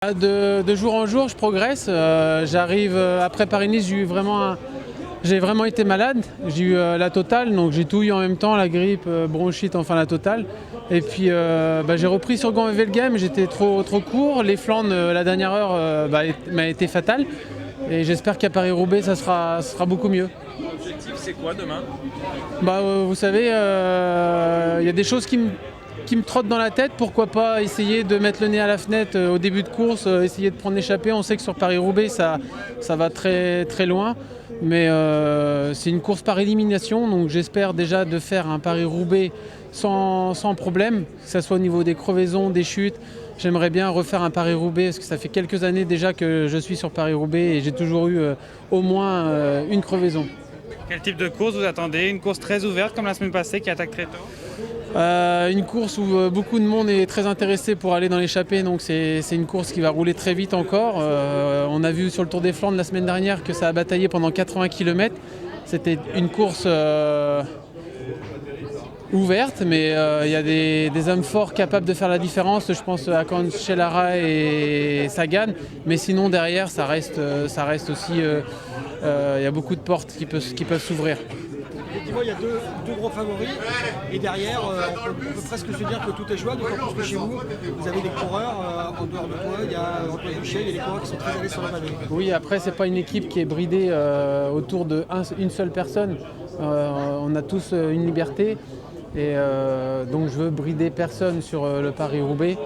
De jour en jour, je progresse. J'arrive après Paris-Nice, j'ai vraiment été malade. J'ai eu la totale, donc j'ai tout eu en même temps, la grippe, bronchite, enfin la totale. Et puis j'ai repris sur Gand et Velgem, j'étais trop court. Les Flandres, la dernière heure m'a été fatale. Et j'espère qu'à Paris-Roubaix, ça sera beaucoup mieux. L'objectif, c'est quoi demain? Vous savez, il y a des choses qui me trottent dans la tête. Pourquoi pas essayer de mettre le nez à la fenêtre au début de course, essayer de prendre l'échappée. On sait que sur Paris-Roubaix, ça va très, très loin. Mais c'est une course par élimination, donc j'espère déjà de faire un Paris-Roubaix sans problème, que ce soit au niveau des crevaisons, des chutes. J'aimerais bien refaire un Paris-Roubaix parce que ça fait quelques années déjà que je suis sur Paris-Roubaix et j'ai toujours eu au moins une crevaison. Quel type de course vous attendez? Une course très ouverte comme la semaine passée qui attaque très tôt? Une course où beaucoup de monde est très intéressé pour aller dans l'échappée, donc c'est une course qui va rouler très vite encore. On a vu sur le Tour des Flandres la semaine dernière que ça a bataillé pendant 80 km. C'était une course ouverte, mais il y a des hommes forts capables de faire la différence. Je pense à Cancellara et Sagan, mais sinon derrière ça reste aussi. Il y a beaucoup de portes qui peuvent s'ouvrir. Effectivement, il y a deux gros favoris et derrière, on peut presque se dire que tout est jouable, d'autant plus que chez vous avez des coureurs en dehors de toi, il y a Antoine Boucher, il y a des coureurs qui sont très allés sur le pavé. Oui, après c'est pas une équipe qui est bridée autour d'une seule personne. On a tous une liberté et donc je veux brider personne sur le Paris-Roubaix.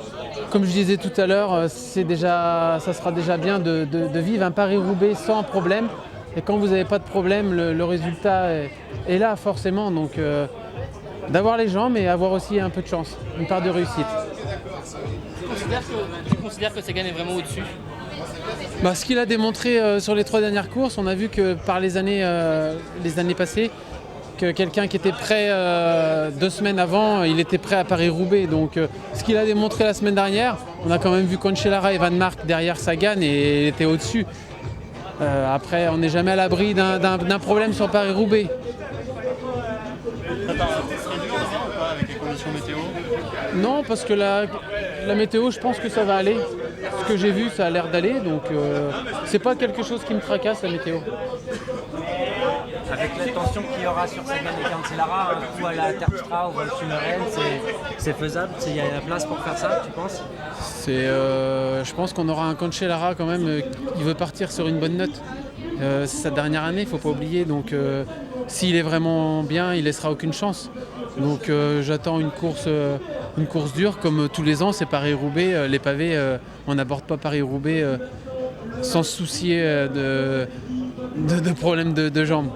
Comme je disais tout à l'heure, ça sera déjà bien de vivre un Paris-Roubaix sans problème. Et quand vous n'avez pas de problème, le résultat est là forcément. Donc d'avoir les jambes et avoir aussi un peu de chance, une part de réussite. Tu considères que Sagan est vraiment au-dessus? Ce qu'il a démontré sur les 3 dernières courses, on a vu que par les années passées, que quelqu'un qui était prêt 2 semaines avant, il était prêt à Paris-Roubaix. Donc ce qu'il a démontré la semaine dernière, on a quand même vu Cancellara et Van Mark derrière Sagan et il était au-dessus. Après, on n'est jamais à l'abri d'un problème sur Paris-Roubaix. Avec les conditions météo? Non, parce que la météo, je pense que ça va aller. Ce que j'ai vu, ça a l'air d'aller, donc c'est pas quelque chose qui me tracasse, la météo. Avec la tension qu'il y aura sur Sagan et Cancellara, un coup à la Terpstra ou au Sumeren, c'est faisable? Il y a la place pour faire ça, tu penses? Je pense qu'on aura un Cancellara quand même qui veut partir sur une bonne note. C'est sa dernière année, il ne faut pas oublier. Donc s'il est vraiment bien, il laissera aucune chance. Donc j'attends une course dure comme tous les ans. C'est Paris-Roubaix, les pavés, on n'aborde pas Paris-Roubaix sans se soucier de problèmes de jambes.